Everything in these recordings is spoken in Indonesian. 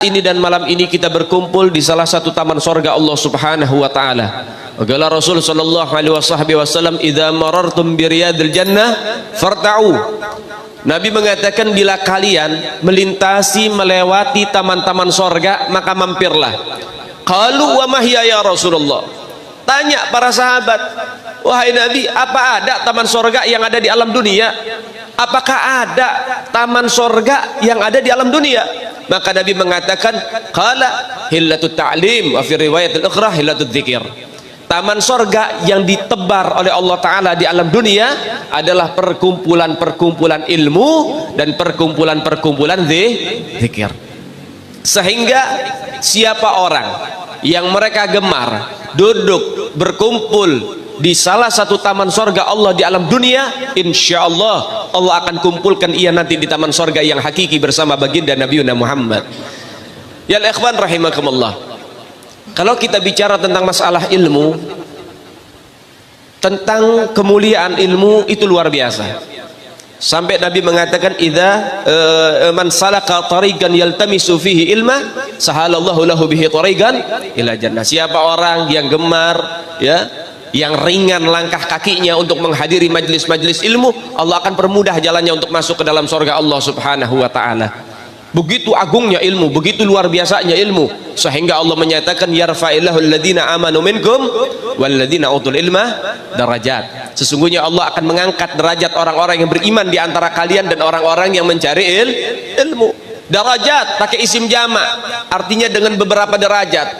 ini dan malam ini kita berkumpul di salah satu taman sorga Allah Subhanahu wa taala. Qala Rasul sallallahu alaihi wasallam, "Idza marartum bi riyadil jannah farta'u." Nabi mengatakan bila kalian melintasi melewati taman-taman sorga maka mampirlah. Qalu wa ma hiya ya Rasulullah. Tanya para sahabat, wahai Nabi, apa ada taman sorga yang ada di alam dunia? Apakah ada taman sorga yang ada di alam dunia? Maka Nabi mengatakan, qala hillatut ta'lim wa fi riwayatil ukhra hillatut dzikir. Taman sorga yang ditebar oleh Allah Ta'ala di alam dunia adalah perkumpulan-perkumpulan ilmu dan perkumpulan-perkumpulan zikir. Sehingga siapa orang yang mereka gemar duduk berkumpul di salah satu taman sorga Allah di alam dunia, insya Allah Allah akan kumpulkan ia nanti di taman sorga yang hakiki bersama baginda Nabi Muhammad. Ya ikhwan rahimakumullah, kalau kita bicara tentang masalah ilmu, tentang kemuliaan ilmu itu luar biasa. Sampai Nabi mengatakan, idza man salaka tariqan yaltamisu fihi ilma sahalallahu lahu bihi tariqan ila jannah. Siapa orang yang gemar, ya, yang ringan langkah kakinya untuk menghadiri majlis-majlis ilmu, Allah akan permudah jalannya untuk masuk ke dalam surga Allah Subhanahu wa taala. Begitu agungnya ilmu, begitu luar biasanya ilmu, sehingga Allah menyatakan yarfa'illahu alladhina amanu minkum walladzina utul ilma darajat. Sesungguhnya Allah akan mengangkat derajat orang-orang yang beriman di antara kalian dan orang-orang yang mencari ilmu. Darajat pakai isim jama', artinya dengan beberapa derajat.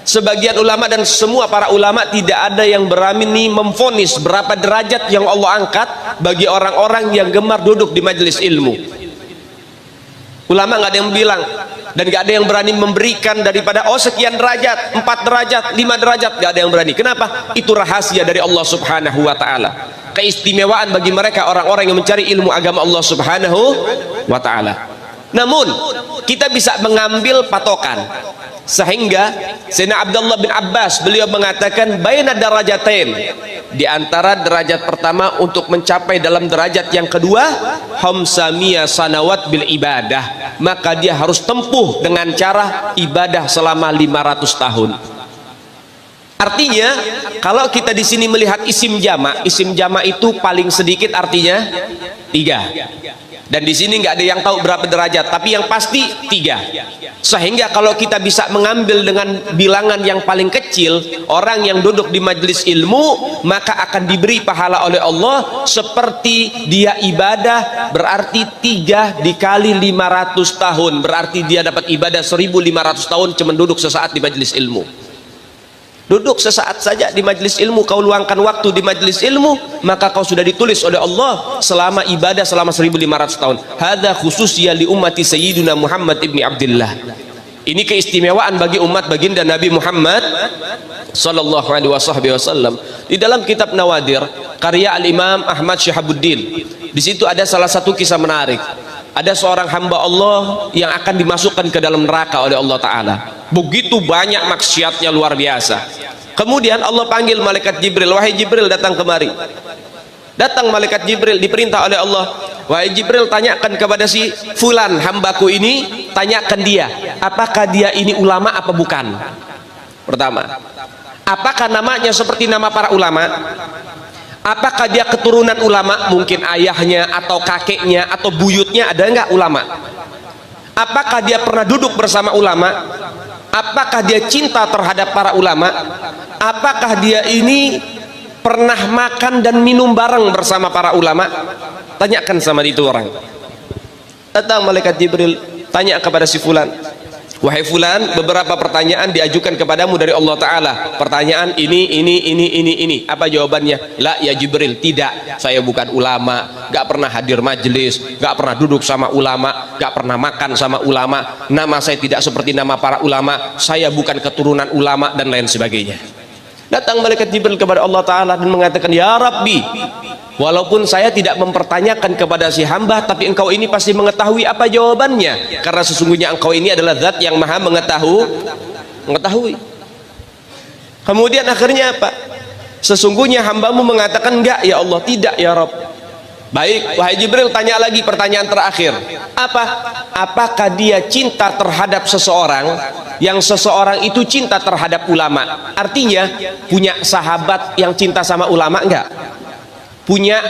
Sebagian ulama dan semua para ulama tidak ada yang berani memvonis berapa derajat yang Allah angkat bagi orang-orang yang gemar duduk di majelis ilmu. Ulama nggak ada yang bilang, dan nggak ada yang berani memberikan daripada sekian derajat, 4 derajat, 5 derajat, nggak ada yang berani. Kenapa? Itu rahasia dari Allah Subhanahu wa taala. Keistimewaan bagi mereka orang-orang yang mencari ilmu agama Allah Subhanahu wa taala. Namun kita bisa mengambil patokan, sehingga Sayyidina Abdullah bin Abbas beliau mengatakan baina darajatain, di antara derajat pertama untuk mencapai dalam derajat yang kedua, hamsamiyah sanawat bil ibadah, maka dia harus tempuh dengan cara ibadah selama 500 tahun. Artinya kalau kita di sini melihat isim jama' itu paling sedikit artinya 3. Dan di sini nggak ada yang tahu berapa derajat, tapi yang pasti 3. Sehingga kalau kita bisa mengambil dengan bilangan yang paling kecil, orang yang duduk di majelis ilmu maka akan diberi pahala oleh Allah seperti dia ibadah, berarti 3 dikali 500 tahun, berarti dia dapat ibadah 1500 tahun cuma duduk sesaat di majelis ilmu. Duduk sesaat saja di majelis ilmu, kau luangkan waktu di majelis ilmu, maka kau sudah ditulis oleh Allah selama ibadah selama 1500 tahun. Hadza khususiyya li ummati sayyidina Muhammad ibni Abdullah. Ini keistimewaan bagi umat baginda Nabi Muhammad sallallahu alaihi wasallam. Di dalam kitab Nawadir karya Al-Imam Ahmad Syihabuddin, di situ ada salah satu kisah menarik. Ada seorang hamba Allah yang akan dimasukkan ke dalam neraka oleh Allah Ta'ala. Begitu banyak maksiatnya, luar biasa. Kemudian Allah panggil malaikat Jibril, wahai Jibril datang kemari. Datang malaikat Jibril diperintah oleh Allah, wahai Jibril tanyakan kepada si fulan hambaku ini, tanyakan dia apakah dia ini ulama apa bukan. Pertama, apakah namanya seperti nama para ulama? Apakah dia keturunan ulama, mungkin ayahnya atau kakeknya atau buyutnya ada enggak ulama? Apakah dia pernah duduk bersama ulama? Apakah dia cinta terhadap para ulama? Apakah dia ini pernah makan dan minum bareng bersama para ulama? Tanyakan sama itu orang. Datang malaikat Jibril, tanya kepada si fulan, wahai fulan, beberapa pertanyaan diajukan kepadamu dari Allah Ta'ala. Pertanyaan ini. Apa jawabannya? La ya Jibril, tidak, saya bukan ulama, gak pernah hadir majelis, gak pernah duduk sama ulama, gak pernah makan sama ulama, nama saya tidak seperti nama para ulama, saya bukan keturunan ulama, dan lain sebagainya. Datang malaikat Jibril kepada Allah Ta'ala dan mengatakan, ya Rabbi, walaupun saya tidak mempertanyakan kepada si hamba, tapi engkau ini pasti mengetahui apa jawabannya, karena sesungguhnya engkau ini adalah zat yang maha mengetahui. Kemudian akhirnya apa? Sesungguhnya hambamu mengatakan enggak ya Allah, tidak ya Rabb. Baik, wahai Jibril, tanya lagi pertanyaan terakhir. Apakah dia cinta terhadap seseorang yang seseorang itu cinta terhadap ulama? Artinya punya sahabat yang cinta sama ulama enggak? Punya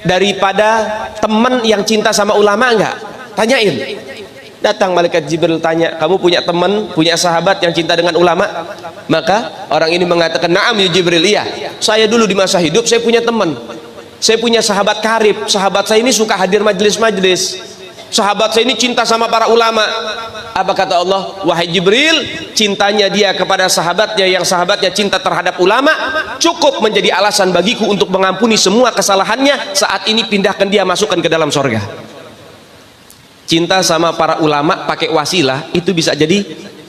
daripada teman yang cinta sama ulama enggak? Tanyain. Datang malaikat Jibril tanya, kamu punya teman, punya sahabat yang cinta dengan ulama? Maka orang ini mengatakan, na'am ya Jibril, iya. Saya dulu di masa hidup saya punya teman. Saya punya sahabat karib. Sahabat saya ini suka hadir majelis-majelis. Sahabat saya ini cinta sama para ulama. Apa kata Allah? Wahai Jibril, cintanya dia kepada sahabatnya yang sahabatnya cinta terhadap ulama cukup menjadi alasan bagiku untuk mengampuni semua kesalahannya. Saat ini pindahkan dia, masukkan ke dalam sorga. Cinta sama para ulama pakai wasilah itu bisa jadi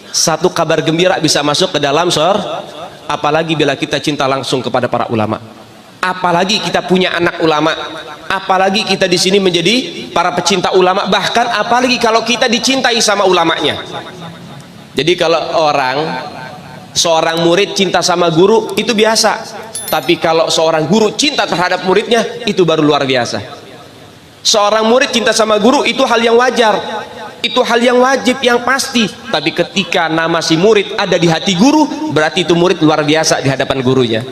satu kabar gembira, bisa masuk ke dalam sorga. Apalagi bila kita cinta langsung kepada para ulama, apalagi kita punya anak ulama, apalagi kita di sini menjadi para pecinta ulama, bahkan apalagi kalau kita dicintai sama ulamanya. Jadi kalau seorang murid cinta sama guru itu biasa, tapi kalau seorang guru cinta terhadap muridnya itu baru luar biasa. Seorang murid cinta sama guru itu hal yang wajar, itu hal yang wajib, yang pasti. Tapi ketika nama si murid ada di hati guru, berarti itu murid luar biasa di hadapan gurunya.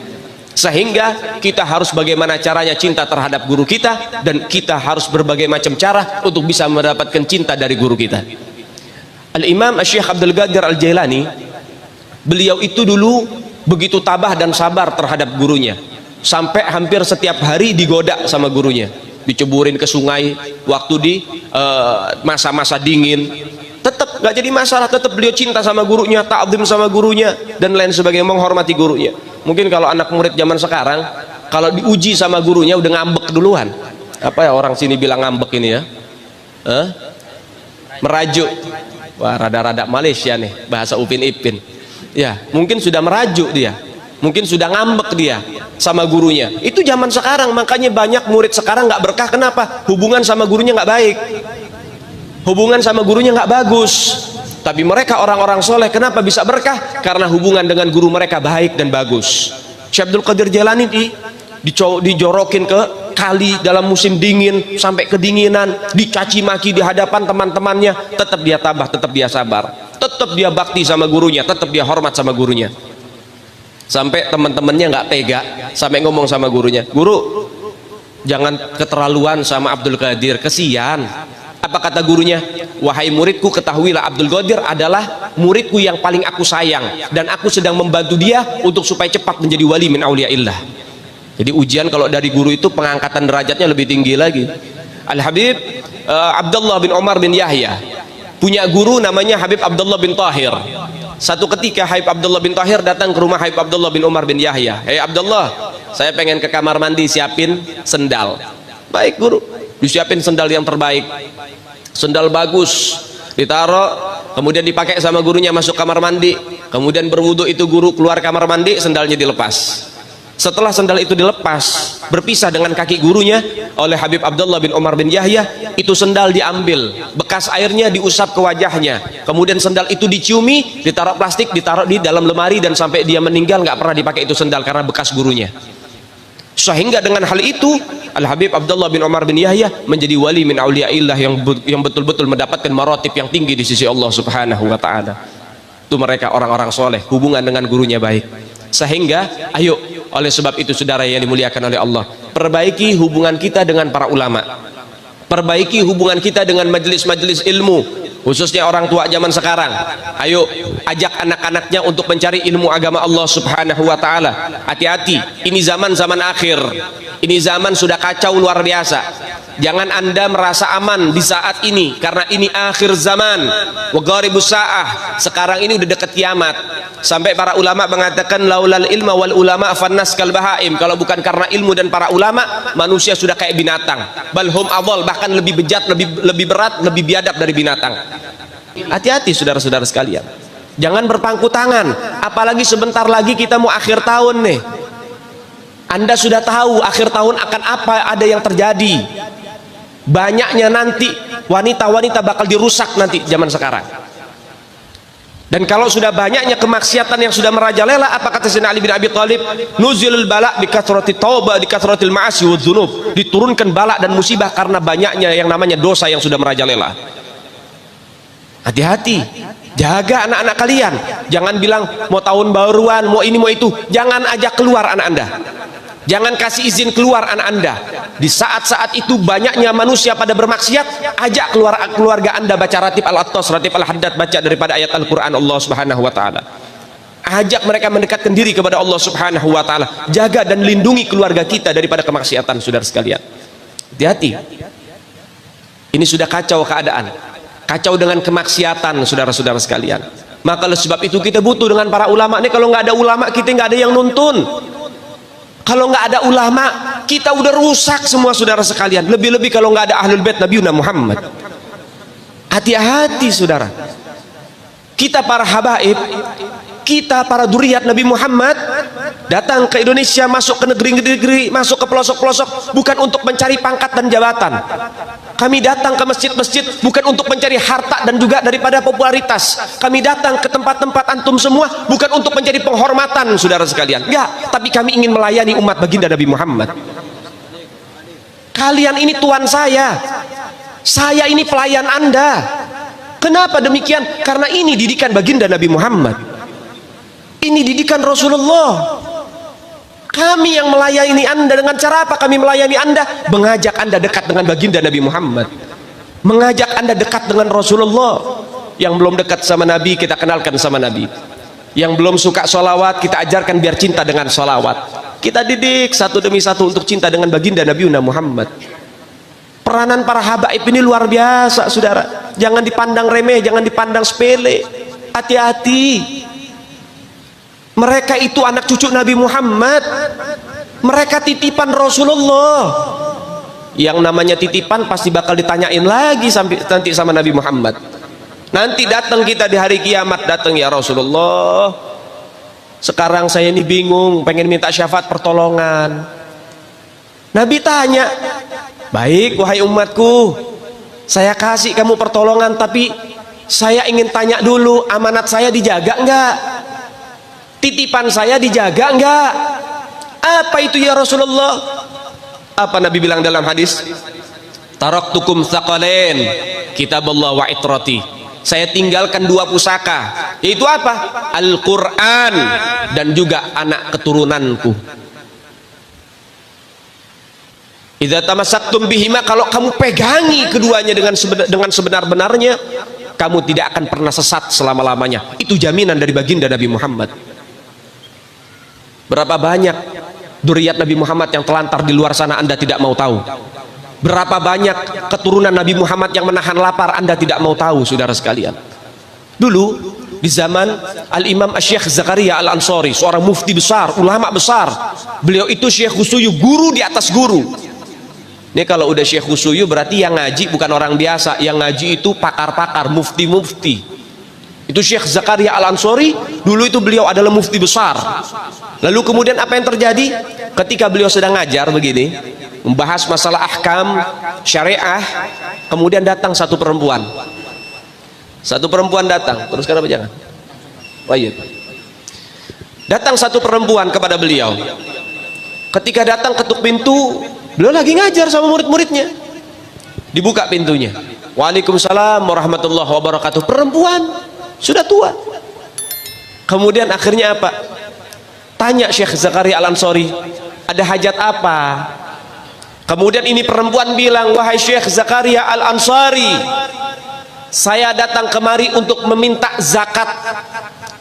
Sehingga kita harus bagaimana caranya cinta terhadap guru kita, dan kita harus berbagai macam cara untuk bisa mendapatkan cinta dari guru kita. Al-Imam Syekh Abdul Qadir Al-Jailani, beliau itu dulu begitu tabah dan sabar terhadap gurunya, sampai hampir setiap hari digoda sama gurunya, diceburin ke sungai waktu di masa-masa dingin. Tetap gak jadi masalah, tetap beliau cinta sama gurunya, ta'zim sama gurunya, dan lain sebagainya, menghormati gurunya. Mungkin kalau anak murid zaman sekarang, kalau diuji sama gurunya udah ngambek duluan. Apa ya orang sini bilang ngambek ini ya? Merajuk. Wah, rada-rada Malaysia nih bahasa Upin Ipin. Ya, mungkin sudah merajuk dia, mungkin sudah ngambek dia sama gurunya. Itu zaman sekarang, makanya banyak murid sekarang nggak berkah. Kenapa? Hubungan sama gurunya nggak baik, hubungan sama gurunya nggak bagus. Tapi mereka orang-orang soleh, kenapa bisa berkah? Karena hubungan dengan guru mereka baik dan bagus. Syekh Abdul Qadir Jailani dijorokin ke kali dalam musim dingin sampai kedinginan, dicaci maki di hadapan teman-temannya, tetap dia tabah, tetap dia sabar, tetap dia bakti sama gurunya, tetap dia hormat sama gurunya. Sampai teman-temannya nggak tega, sampai ngomong sama gurunya, guru jangan keterlaluan sama Abdul Qadir, kesian. Apa kata gurunya? Wahai muridku, ketahuilah Abdul Qadir adalah muridku yang paling aku sayang, dan aku sedang membantu dia untuk supaya cepat menjadi wali min auliyaillah. Jadi ujian kalau dari guru itu pengangkatan derajatnya lebih tinggi lagi. Al-Habib Abdullah bin Umar bin Yahya punya guru namanya Habib Abdullah bin Tahir. Satu ketika Habib Abdullah bin Tahir datang ke rumah Habib Abdullah bin Umar bin Yahya. Hei Abdullah, saya pengen ke kamar mandi, siapin sendal. Baik guru, disiapin sendal yang terbaik, sendal bagus, ditaruh, kemudian dipakai sama gurunya, masuk kamar mandi, kemudian berwudu. Itu guru keluar kamar mandi, sendalnya dilepas. Setelah sendal itu dilepas, berpisah dengan kaki gurunya oleh Habib Abdullah bin Umar bin Yahya, itu sendal diambil, bekas airnya diusap ke wajahnya, kemudian sendal itu diciumi, ditaruh plastik, ditaruh di dalam lemari, dan sampai dia meninggal nggak pernah dipakai itu sendal karena bekas gurunya. Sehingga dengan hal itu Al-Habib Abdullah bin Umar bin Yahya menjadi wali min auliyaillah yang betul-betul mendapatkan maratib yang tinggi di sisi Allah Subhanahu wa taala. Itu mereka orang-orang soleh, hubungan dengan gurunya baik. Sehingga ayo, oleh sebab itu saudara yang dimuliakan oleh Allah, perbaiki hubungan kita dengan para ulama, perbaiki hubungan kita dengan majelis-majelis ilmu, khususnya orang tua zaman sekarang. Ayo ajak anak-anaknya untuk mencari ilmu agama Allah Subhanahu wa taala. Hati-hati, ini zaman akhir, ini zaman sudah kacau luar biasa. Jangan anda merasa aman di saat ini, karena ini akhir zaman, wa gharibus saah. Sekarang ini udah dekat kiamat. Sampai para ulama mengatakan laulal ilma wal ulama fannas kal bahaim. Kalau bukan karena ilmu dan para ulama, manusia sudah kayak binatang. Balhum adhal, bahkan lebih bejat, lebih berat, lebih biadab dari binatang. Hati-hati saudara-saudara sekalian, jangan berpangku tangan, apalagi sebentar lagi kita mau akhir tahun nih. Anda sudah tahu akhir tahun akan apa, ada yang terjadi. Banyaknya nanti wanita-wanita bakal dirusak nanti zaman sekarang. Dan kalau sudah banyaknya kemaksiatan yang sudah merajalela, apa kata Sayyidina Ali bin Abi Thalib? Nuzilul bala bi kathrati taubah di kathratil ma'asi wa dzunub. Diturunkan bala dan musibah karena banyaknya yang namanya dosa yang sudah merajalela. Hati-hati, jaga anak-anak kalian. Jangan bilang mau tahun baruan, mau ini mau itu. Jangan ajak keluar anak Anda. Jangan kasih izin keluar anak Anda. Di saat-saat itu banyaknya manusia pada bermaksiat, ajak keluar keluarga Anda baca ratib al-attas, ratib al-haddad, baca daripada ayat Al-Quran Allah Subhanahu wa taala. Ajak mereka mendekatkan diri kepada Allah Subhanahu wa taala. Jaga dan lindungi keluarga kita daripada kemaksiatan, saudara sekalian. Hati-hati. Ini sudah kacau keadaan. Kacau dengan kemaksiatan, saudara-saudara sekalian. Maka oleh sebab itu kita butuh dengan para ulama. Ini kalau nggak ada ulama, kita nggak ada yang nuntun. Kalau nggak ada ulama, kita udah rusak semua, saudara sekalian. Lebih-lebih kalau nggak ada ahlul bait Nabi Muhammad. Hati-hati, saudara. Kita para habaib, kita para duriat Nabi Muhammad, datang ke Indonesia, masuk ke negeri-negeri, masuk ke pelosok-pelosok, bukan untuk mencari pangkat dan jabatan. Kami datang ke masjid-masjid bukan untuk mencari harta dan juga daripada popularitas. Kami datang ke tempat-tempat antum semua bukan untuk mencari penghormatan, saudara sekalian. Enggak, tapi kami ingin melayani umat baginda Nabi Muhammad. Kalian ini tuan saya ini pelayan Anda. Kenapa demikian? Karena ini didikan baginda Nabi Muhammad. Ini didikan Rasulullah. Kami yang melayani Anda. Dengan cara apa kami melayani Anda? Mengajak Anda dekat dengan baginda Nabi Muhammad, mengajak Anda dekat dengan Rasulullah. Yang belum dekat sama Nabi, kita kenalkan sama Nabi. Yang belum suka sholawat, kita ajarkan biar cinta dengan sholawat. Kita didik satu demi satu untuk cinta dengan baginda Nabi Muhammad. Peranan para habaib ini luar biasa, saudara. Jangan dipandang remeh, jangan dipandang sepele. Hati-hati. Mereka itu anak cucu Nabi Muhammad. Mereka titipan Rasulullah. Yang namanya titipan pasti bakal ditanyain lagi sampai nanti sama Nabi Muhammad. Nanti datang kita di hari kiamat, datang ya Rasulullah, sekarang saya ini bingung, pengen minta syafaat pertolongan. Nabi tanya, baik wahai umatku, saya kasih kamu pertolongan, tapi saya ingin tanya dulu, amanat saya dijaga enggak? Titipan saya dijaga enggak? Apa itu ya Rasulullah? Apa Nabi bilang dalam hadis? Taraktukum tsaqalain, kitabullah wa itrati. Saya tinggalkan dua pusaka, yaitu apa? Al-Quran dan juga anak keturunanku. Idza tamassaktum bihima, kalau kamu pegangi keduanya dengan sebenar-benarnya, kamu tidak akan pernah sesat selama-lamanya. Itu jaminan dari baginda Nabi Muhammad. Berapa banyak dzurriyyat Nabi Muhammad yang telantar di luar sana, Anda tidak mau tahu. Berapa banyak keturunan Nabi Muhammad yang menahan lapar, Anda tidak mau tahu, saudara sekalian. Dulu di zaman Al-Imam Syekh Zakaria Al-Ansari, seorang mufti besar, ulama besar. Beliau itu Syekh Khusuyu, guru di atas guru. Ini kalau udah Syekh Khusuyu berarti yang ngaji bukan orang biasa, yang ngaji itu pakar-pakar, mufti-mufti. Itu Syekh Zakaria Al-Ansari, dulu itu beliau adalah mufti besar. Lalu kemudian apa yang terjadi? Ketika beliau sedang ngajar begini, membahas masalah ahkam syariah, kemudian datang satu perempuan. Satu perempuan datang, teruskan apa jangan? Baik. Datang satu perempuan kepada beliau. Ketika datang ketuk pintu, beliau lagi ngajar sama murid-muridnya. Dibuka pintunya. Waalaikumsalam warahmatullahi wabarakatuh. Perempuan sudah tua. Kemudian akhirnya apa? Tanya Syekh Zakaria Al-Ansari, ada hajat apa? Kemudian ini perempuan bilang, wahai Syekh Zakaria Al-Ansari, saya datang kemari untuk meminta zakat.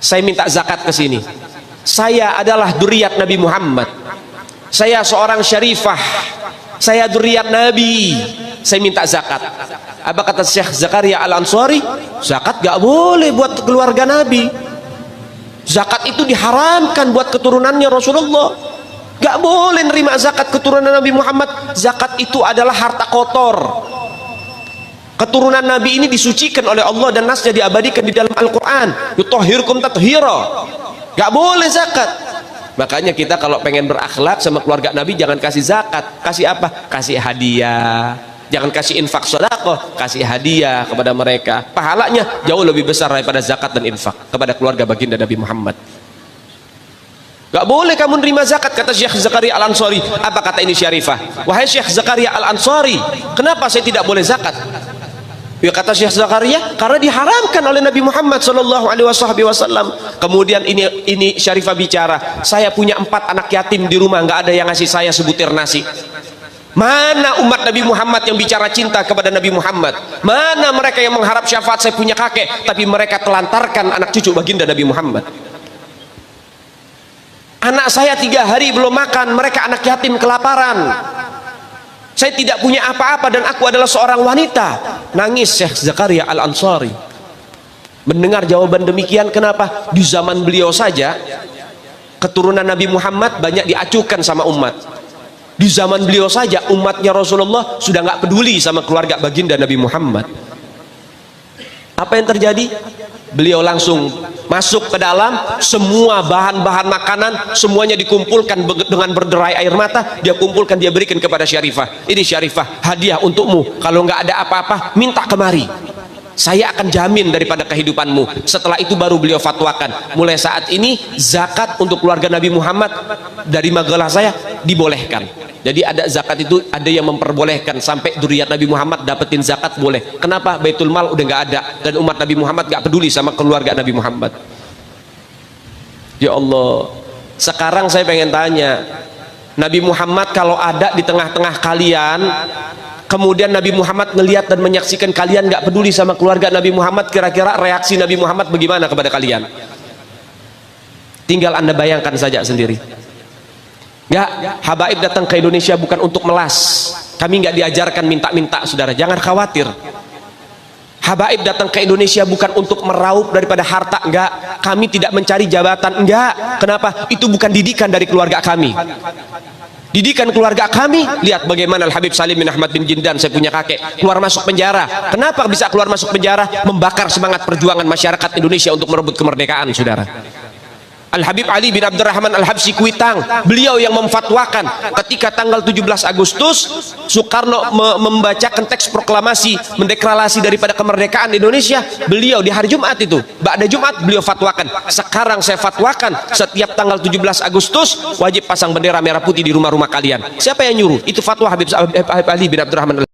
Saya minta zakat ke sini. Saya adalah dzurriyyat Nabi Muhammad. Saya seorang syarifah. Saya dzurriyyat Nabi. Saya minta zakat. Apa kata Syekh Zakaria Al-Ansari? Zakat gak boleh buat keluarga Nabi. Zakat itu diharamkan buat keturunannya Rasulullah. Gak boleh nerima zakat keturunan Nabi Muhammad. Zakat itu adalah harta kotor. Keturunan Nabi ini disucikan oleh Allah dan nasnya diabadikan di dalam Al-Quran. Yutahhirkum tathira. Gak boleh zakat. Makanya kita kalau pengen berakhlak sama keluarga Nabi, jangan kasih zakat. Kasih apa? Kasih hadiah. Jangan kasih infak sedekah, kasih hadiah kepada mereka. Pahalanya jauh lebih besar daripada zakat dan infak kepada keluarga baginda Nabi Muhammad. Gak boleh kamu nerima zakat, kata Syekh Zakaria Al-Ansari. Apa kata ini Syarifah? Wahai Syekh Zakaria Al-Ansari, kenapa saya tidak boleh zakat? Ya kata Syekh Zakaria, karena diharamkan oleh Nabi Muhammad sallallahu alaihi wasallam. Kemudian ini Syarifah bicara, saya punya 4 anak yatim di rumah, nggak ada yang ngasih saya sebutir nasi. Mana umat Nabi Muhammad yang bicara cinta kepada Nabi Muhammad? Mana mereka yang mengharap syafaat? Saya punya kakek, tapi mereka telantarkan anak cucu baginda Nabi Muhammad. Anak saya 3 hari belum makan, mereka anak yatim kelaparan. Saya tidak punya apa-apa dan aku adalah seorang wanita. Nangis Syekh Zakaria Al-Ansari. Mendengar jawaban demikian, kenapa? Di zaman beliau saja keturunan Nabi Muhammad banyak diacuhkan sama umat. Di zaman beliau saja umatnya Rasulullah sudah nggak peduli sama keluarga baginda Nabi Muhammad. Apa yang terjadi? Beliau langsung masuk ke dalam, semua bahan-bahan makanan semuanya dikumpulkan dengan berderai air mata, dia kumpulkan, dia berikan kepada Syarifah. Ini Syarifah, hadiah untukmu, kalau nggak ada apa-apa minta kemari, saya akan jamin daripada kehidupanmu. Setelah itu baru beliau fatwakan, mulai saat ini zakat untuk keluarga Nabi Muhammad dari magalah saya dibolehkan. Jadi ada zakat itu, ada yang memperbolehkan sampai dzurriyyat Nabi Muhammad dapetin zakat boleh. Kenapa? Baitul Mal udah nggak ada dan umat Nabi Muhammad nggak peduli sama keluarga Nabi Muhammad. Ya Allah, sekarang saya pengen tanya, Nabi Muhammad kalau ada di tengah-tengah kalian, kemudian Nabi Muhammad ngelihat dan menyaksikan kalian nggak peduli sama keluarga Nabi Muhammad, kira-kira reaksi Nabi Muhammad bagaimana kepada kalian? Tinggal Anda bayangkan saja sendiri. Nggak, habaib datang ke Indonesia bukan untuk melas. Kami nggak diajarkan minta-minta, saudara, jangan khawatir. Habaib datang ke Indonesia bukan untuk meraup daripada harta, enggak. Kami tidak mencari jabatan, enggak. Kenapa? Itu bukan didikan dari keluarga kami. Didikan keluarga kami, lihat bagaimana Al-Habib Salim bin Ahmad bin Jindan, saya punya kakek, keluar masuk penjara. Kenapa bisa keluar masuk penjara? Membakar semangat perjuangan masyarakat Indonesia untuk merebut kemerdekaan, saudara. Al-Habib Ali bin Abdurrahman Al-Habsyi Kuitang, beliau yang memfatwakan ketika tanggal 17 Agustus Soekarno membacakan teks proklamasi mendeklarasi daripada kemerdekaan Indonesia. Beliau di hari Jumat itu, ba'da Jumat beliau fatwakan, sekarang saya fatwakan setiap tanggal 17 Agustus wajib pasang bendera merah putih di rumah-rumah kalian. Siapa yang nyuruh? Itu fatwa Habib Ali bin Abdurrahman